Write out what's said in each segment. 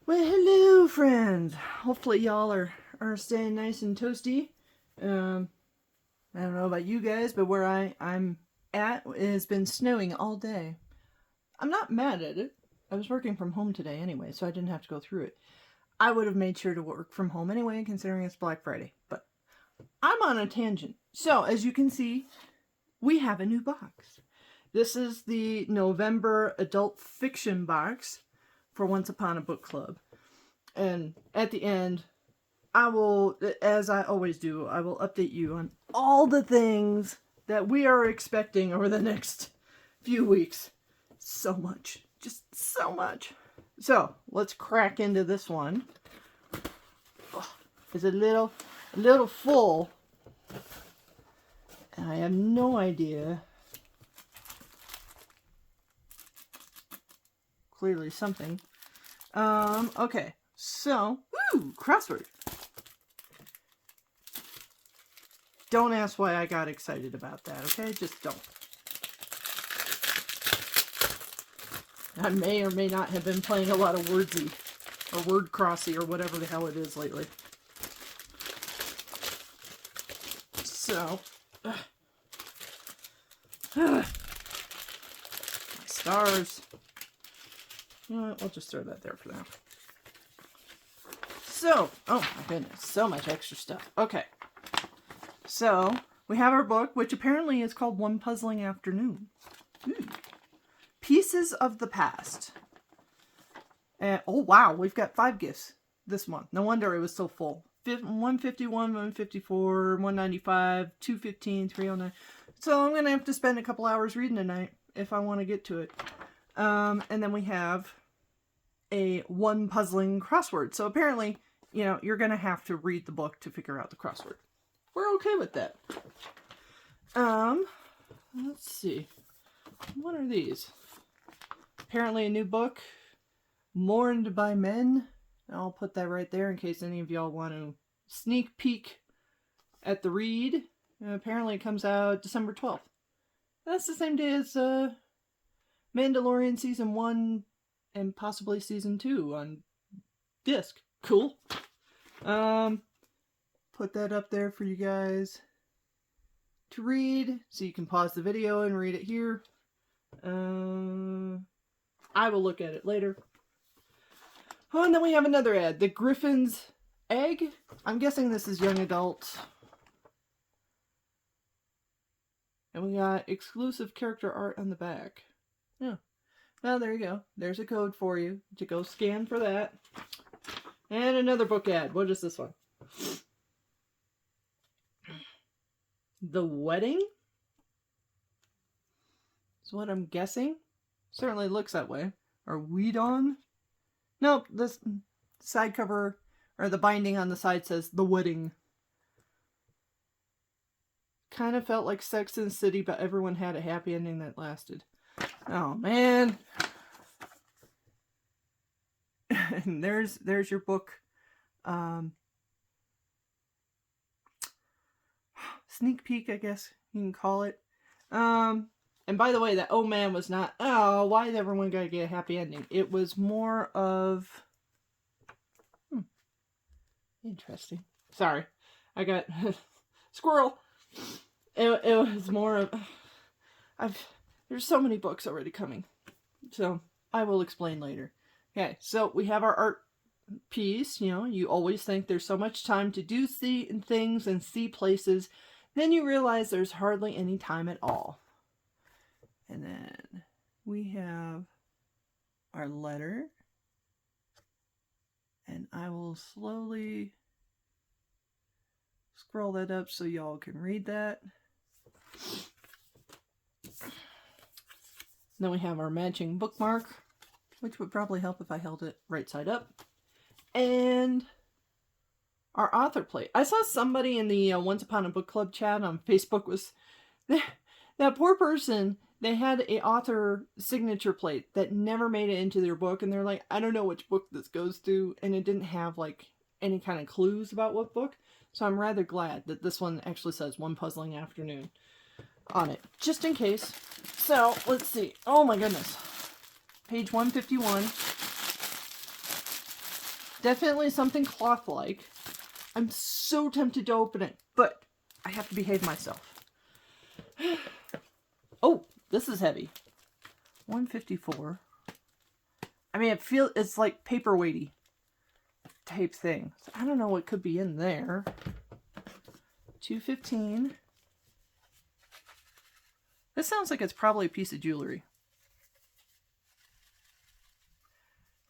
Well, hello, friends. Hopefully, y'all are staying nice and toasty. I don't know about you guys, but where I'm at, it has been snowing all day. I'm not mad at it. I was working from home today anyway, so I didn't have to go through it. I would have made sure to work from home anyway, considering it's Black Friday. But I'm on a tangent. So, as you can see, we have a new box. This is the November adult fiction box for Once Upon a Book Club. And at the end, I will, as I always do, I will update you on all the things that we are expecting over the next few weeks. So much. Just so much. So, let's crack into this one. Oh, it's a little full. And I have no idea. Clearly something. Okay. So, crossword. Don't ask why I got excited about that, okay? Just don't. I may or may not have been playing a lot of Wordsy or Word Crossy or whatever the hell it is lately. So, my stars. You know what? We'll just throw that there for now. So, oh my goodness, so much extra stuff. Okay. So, we have our book, which apparently is called One Puzzling Afternoon. Pieces of the Past. And, oh wow, we've got 5 gifts this month. No wonder it was so full. 151, 154, 195, 215, 309. So I'm going to have to spend a couple hours reading tonight if I want to get to it. And then we have a one puzzling crossword. So apparently, you know, you're going to have to read the book to figure out the crossword. We're okay with that. Let's see. What are these? Apparently a new book, Mourned by Men. I'll put that right there in case any of y'all want to sneak peek at the read. Apparently it comes out December 12th. That's the same day as Mandalorian Season 1 and possibly Season 2 on disc. Cool. Put that up there for you guys to read, so you can pause the video and read it here. I will look at it later. Oh, and then we have another ad. The Griffin's Egg. I'm guessing this is young adult. And we got exclusive character art on the back. Yeah. Well, there you go. There's a code for you to go scan for that. And another book ad. What is this one? The Wedding? Is what I'm guessing. Certainly looks that way. Or Weed On? Nope, this side cover, or the binding on the side says The Wedding. Kind of felt like Sex and the City, but everyone had a happy ending that lasted. Oh, man. And there's your book. Sneak peek, I guess you can call it. And by the way, that oh man was not, oh, why is everyone gotta get a happy ending? It was more of, interesting. Sorry, I got squirrel. It was more of, there's so many books already coming, so I will explain later. Okay, so we have our art piece. You know, you always think there's so much time to do things and see places. Then you realize there's hardly any time at all. And then we have our letter. And I will slowly scroll that up so y'all can read that. Then we have our matching bookmark, which would probably help if I held it right side up. And our author plate. I saw somebody in the Once Upon a Book Club chat on Facebook was... that poor person, they had a author signature plate that never made it into their book. And they're like, I don't know which book this goes to. And it didn't have like any kind of clues about what book. So I'm rather glad that this one actually says One Puzzling Afternoon on it. Just in case. So, let's see. Oh my goodness. Page 151. Definitely something cloth-like. I'm so tempted to open it, but I have to behave myself. Oh, this is heavy. 154. I mean, it's like paperweighty type thing. So I don't know what could be in there. 215. This sounds like it's probably a piece of jewelry.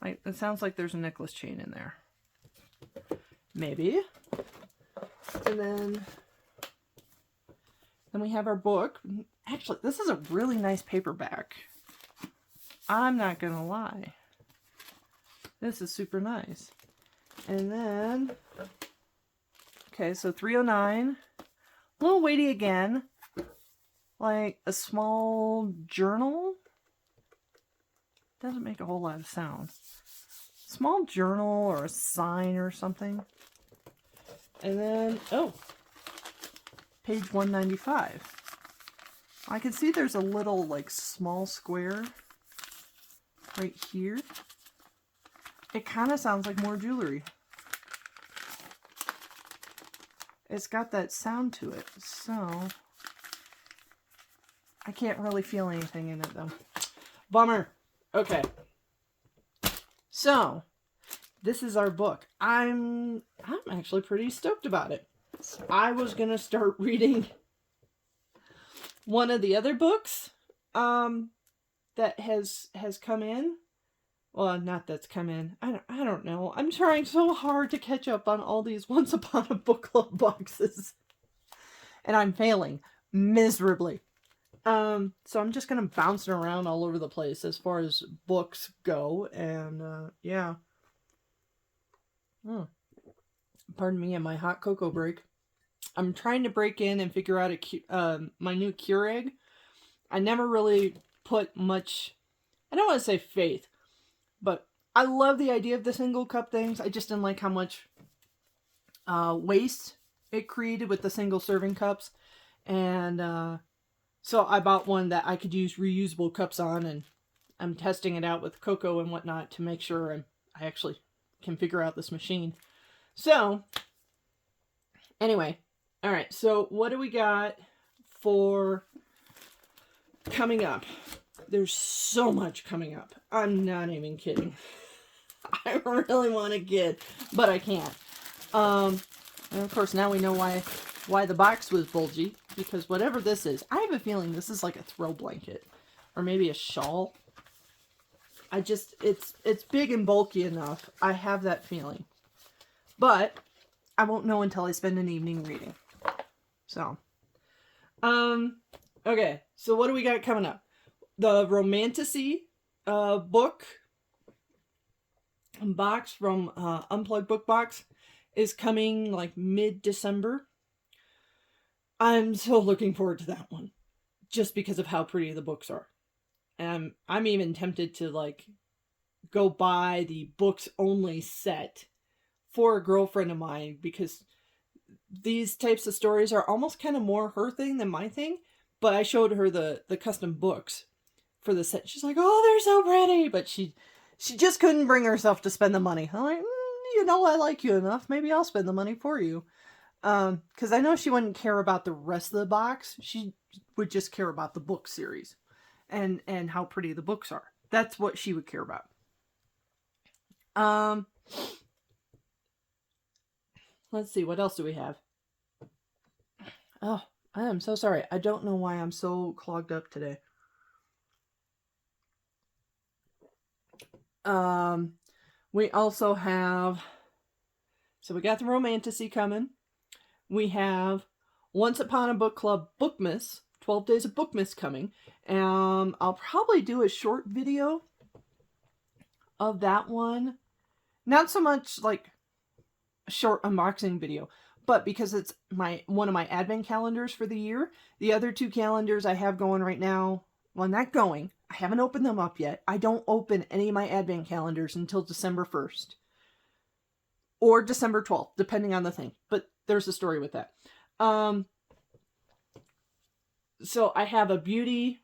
Like, it sounds like there's a necklace chain in there. Maybe. And then we have our book. Actually, this is a really nice paperback. I'm not gonna lie. This is super nice. And then, okay, so 309. A little weighty again. Like a small journal. Doesn't make a whole lot of sound. Small journal or a sign or something. And then, oh, page 195. I can see there's a little like small square right here. It kind of sounds like more jewelry. It's got that sound to it, so I can't really feel anything in it though. Bummer. Okay. So, this is our book. I'm actually pretty stoked about it. I was going to start reading one of the other books that has come in. Well, not that's come in. I don't know. I'm trying so hard to catch up on all these Once Upon a Book Club boxes. And I'm failing miserably. So I'm just going to bounce around all over the place as far as books go. And, yeah. Pardon me and my hot cocoa break. I'm trying to break in and figure out my new Keurig. I never really put much, I don't want to say faith, but I love the idea of the single cup things. I just didn't like how much waste it created with the single serving cups. And, so I bought one that I could use reusable cups on, and I'm testing it out with cocoa and whatnot to make sure I actually can figure out this machine. So, anyway, all right, so what do we got for coming up? There's so much coming up. I'm not even kidding. I really want to kid, but I can't. And of course, now we know why the box was bulgy. Because whatever this is, I have a feeling this is like a throw blanket. Or maybe a shawl. It's big and bulky enough. I have that feeling. But, I won't know until I spend an evening reading. So. Okay, so what do we got coming up? The Romantasy book box from Unplugged Book Box is coming like mid-December. I'm so looking forward to that one. Just because of how pretty the books are. And I'm even tempted to like go buy the books only set for a girlfriend of mine. Because these types of stories are almost kind of more her thing than my thing. But I showed her the custom books for the set. She's like, oh, they're so pretty. But she just couldn't bring herself to spend the money. I'm like, you know, I like you enough. Maybe I'll spend the money for you. Because I know she wouldn't care about the rest of the box. She would just care about the book series and how pretty the books are. That's what she would care about. Let's see, what else do we have? Oh, I am so sorry. I don't know why I'm so clogged up today. We also have, so we got the Romantasy coming. We have Once Upon a Book Club Bookmas, 12 Days of Bookmas coming. I'll probably do a short video of that one. Not so much like a short unboxing video, but because it's one of my advent calendars for the year. The other two calendars I have going right now, well, not going. I haven't opened them up yet. I don't open any of my advent calendars until December 1st. Or December 12th, depending on the thing. But there's a story with that. So I have a beauty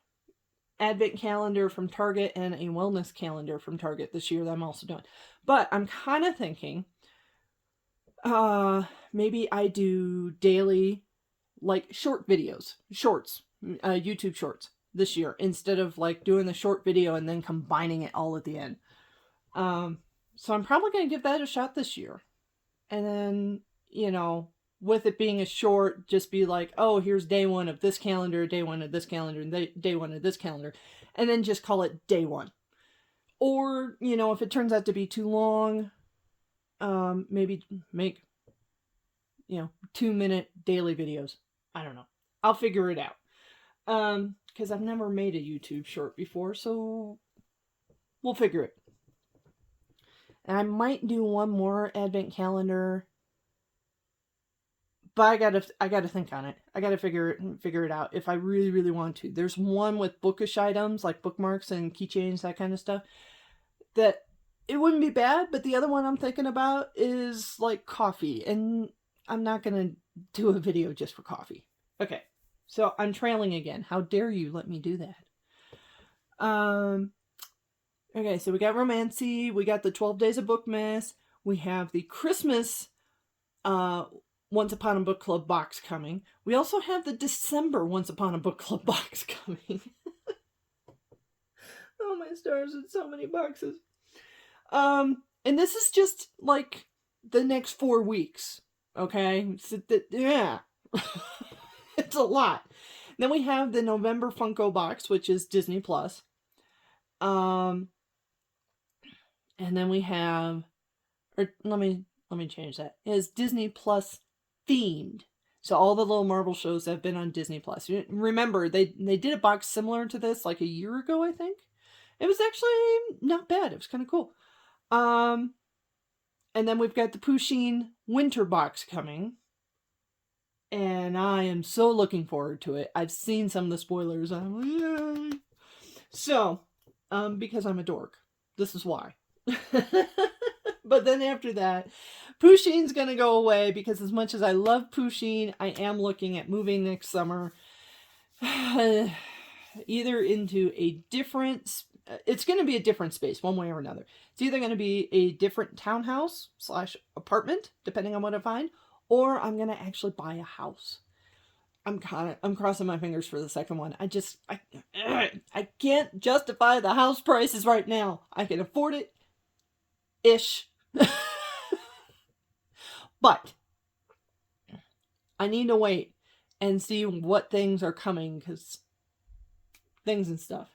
advent calendar from Target and a wellness calendar from Target this year that I'm also doing. But I'm kind of thinking maybe I do daily, like, shorts, YouTube shorts this year, instead of like doing the short video and then combining it all at the end. So I'm probably going to give that a shot this year. And then, with it being a short, just be like, oh, here's day one of this calendar, day one of this calendar, and day one of this calendar. And then just call it day one. Or, if it turns out to be too long, maybe make, 2-minute daily videos. I don't know. I'll figure it out. Because I've never made a YouTube short before, so we'll figure it. And I might do one more advent calendar, but I gotta think on it. I gotta figure it out if I really, really want to. There's one with bookish items like bookmarks and keychains, that kind of stuff, that it wouldn't be bad. But the other one I'm thinking about is like coffee, and I'm not gonna do a video just for coffee. Okay, so I'm trailing again. How dare you let me do that? Okay, so we got Romancy, we got the 12 Days of Bookmas, we have the Christmas Once Upon a Book Club box coming. We also have the December Once Upon a Book Club box coming. Oh my stars, it's so many boxes. And this is just like the next 4 weeks, okay? Yeah. It's a lot. Then we have the November Funko box, which is Disney Plus. And then we have, or let me change that. It is Disney Plus themed. So all the little Marvel shows that have been on Disney Plus. Remember, they did a box similar to this like a year ago, I think. It was actually not bad. It was kind of cool. And then we've got the Pusheen winter box coming. And I am so looking forward to it. I've seen some of the spoilers. I'm like, yay. So, because I'm a dork. This is why. But then after that, Pusheen's gonna go away, because as much as I love Pusheen, I am looking at moving next summer. Either into a different, it's going to be a different space one way or another. It's either going to be a different townhouse / apartment, depending on what I find, or I'm going to actually buy a house. I'm crossing my fingers for the second one. I can't justify the house prices right now. I can afford it, ish. But I need to wait and see what things are coming, because things and stuff.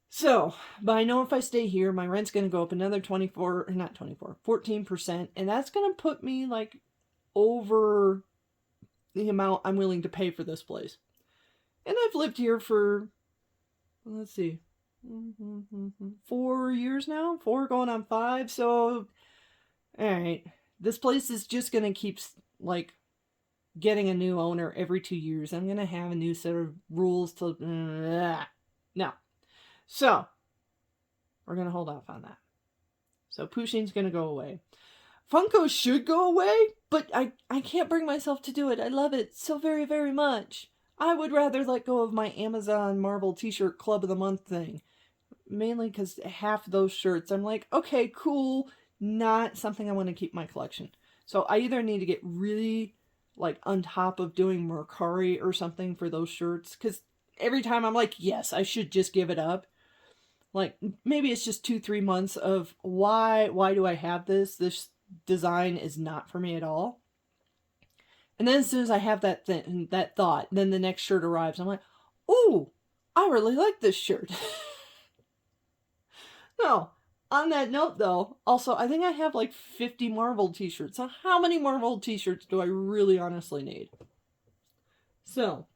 So, but I know if I stay here, my rent's going to go up another 14%. And that's going to put me like over the amount I'm willing to pay for this place. And I've lived here for, let's see, 4 years now, 4 going on 5. So, all right, this place is just going to keep like getting a new owner every 2 years. I'm going to have a new set of rules to, no. So, we're going to hold off on that. So, Pusheen's going to go away. Funko should go away, but I can't bring myself to do it. I love it so very, very much. I would rather let go of my Amazon Marvel t-shirt Club of the Month thing. Mainly because half those shirts, I'm like, okay, cool. Not something I want to keep in my collection. So I either need to get really like on top of doing Mercari or something for those shirts. Because every time I'm like, yes, I should just give it up. Like, maybe it's just 2-3 months of why do I have this? This design is not for me at all. And then as soon as I have that thought, then the next shirt arrives. I'm like, ooh, I really like this shirt. No, on that note though, also, I think I have like 50 Marvel t-shirts. So how many Marvel t-shirts do I really honestly need? So,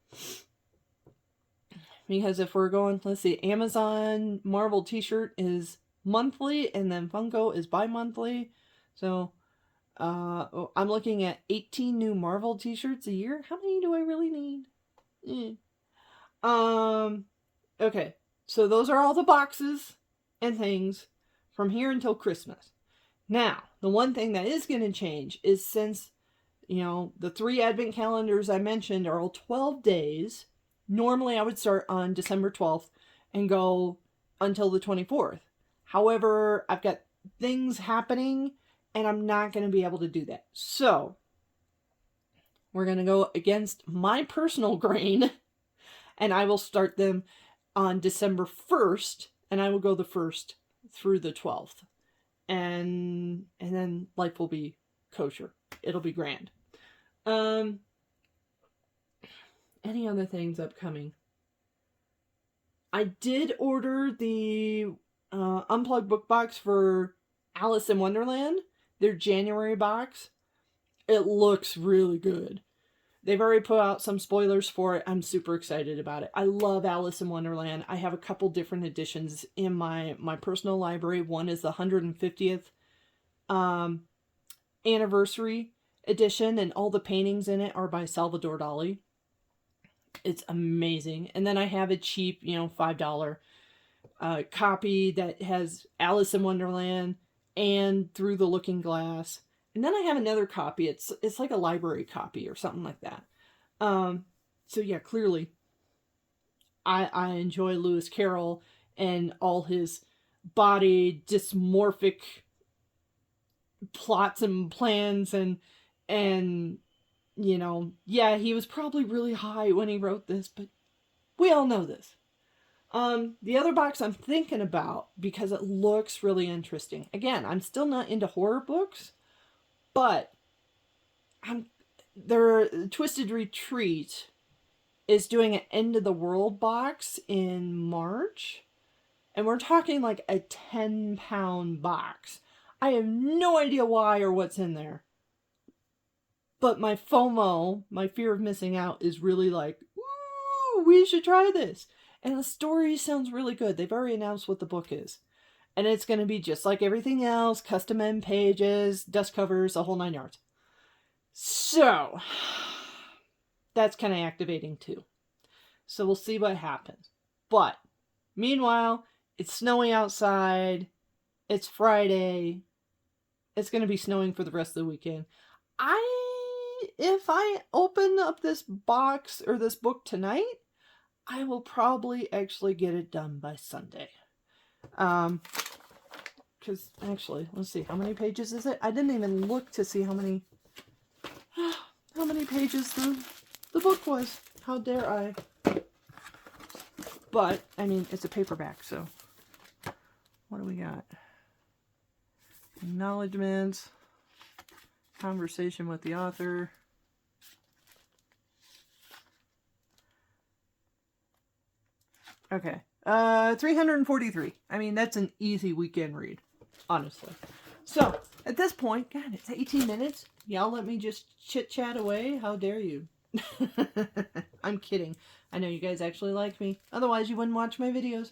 because if we're going, let's see, Amazon Marvel t-shirt is monthly, and then Funko is bi-monthly. So, I'm looking at 18 new Marvel t-shirts a year. How many do I really need? Okay. So those are all the boxes and things from here until Christmas. Now, the one thing that is going to change is, since, the 3 advent calendars I mentioned are all 12 days. Normally I would start on December 12th and go until the 24th. However, I've got things happening and I'm not going to be able to do that. So we're going to go against my personal grain, and I will start them on December 1st, and I will go the 1st through the 12th. And then life will be kosher. It'll be grand. Any other things upcoming? I did order the Unplugged book box for Alice in Wonderland, their January box. It looks really good. They've already put out some spoilers for it. I'm super excited about it. I love Alice in Wonderland. I have a couple different editions in my personal library. One is the 150th anniversary edition, and all the paintings in it are by Salvador Dali. It's amazing. And then I have a cheap, $5 copy that has Alice in Wonderland and Through the Looking Glass. And then I have another copy. It's like a library copy or something like that. So yeah, clearly I enjoy Lewis Carroll and all his body dysmorphic plots and plans, and yeah, he was probably really high when he wrote this, but we all know this. The other box I'm thinking about, because it looks really interesting. Again, I'm still not into horror books, but their Twisted Retreat is doing an End of the World box in March, and we're talking like a 10-pound box. I have no idea why or what's in there, but my FOMO, my fear of missing out, is really like, ooh, we should try this. And the story sounds really good. They've already announced what the book is. And it's going to be just like everything else, custom end pages, dust covers, the whole 9 yards. So, that's kind of activating too. So we'll see what happens. But, meanwhile, it's snowy outside. It's Friday. It's going to be snowing for the rest of the weekend. If I open up this box or this book tonight, I will probably actually get it done by Sunday. Because actually, let's see, how many pages is it? I didn't even look to see how many pages the book was. How dare I? But, I mean, it's a paperback, so what do we got? Acknowledgements, conversation with the author. Okay. 343. I mean, that's an easy weekend read, honestly. So, at this point, God, it's 18 minutes. Y'all let me just chit-chat away? How dare you? I'm kidding. I know you guys actually like me. Otherwise, you wouldn't watch my videos.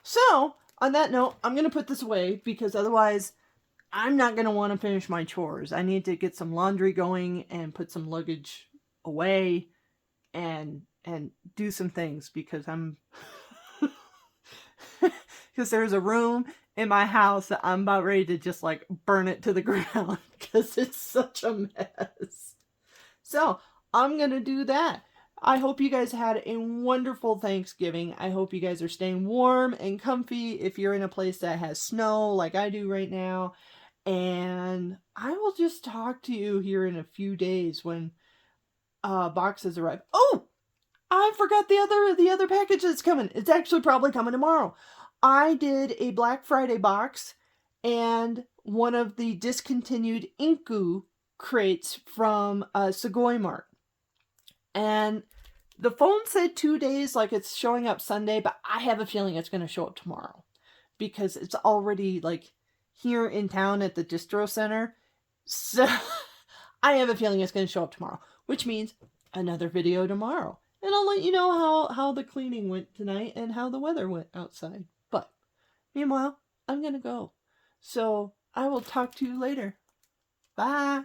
So, on that note, I'm going to put this away because otherwise, I'm not going to want to finish my chores. I need to get some laundry going and put some luggage away and do some things because I'm because there's a room in my house that I'm about ready to just like burn it to the ground because it's such a mess. So I'm gonna do that. I hope you guys had a wonderful Thanksgiving. I hope you guys are staying warm and comfy if you're in a place that has snow like I do right now. And I will just talk to you here in a few days when boxes arrive. Oh! I forgot the other package that's coming. It's actually probably coming tomorrow. I did a Black Friday box and one of the discontinued Inku crates from Segoy Mart. And the phone said 2 days, like it's showing up Sunday, but I have a feeling it's going to show up tomorrow because it's already like here in town at the distro center. So I have a feeling it's going to show up tomorrow, which means another video tomorrow. And I'll let you know how the cleaning went tonight and how the weather went outside. But meanwhile, I'm going to go. So I will talk to you later. Bye.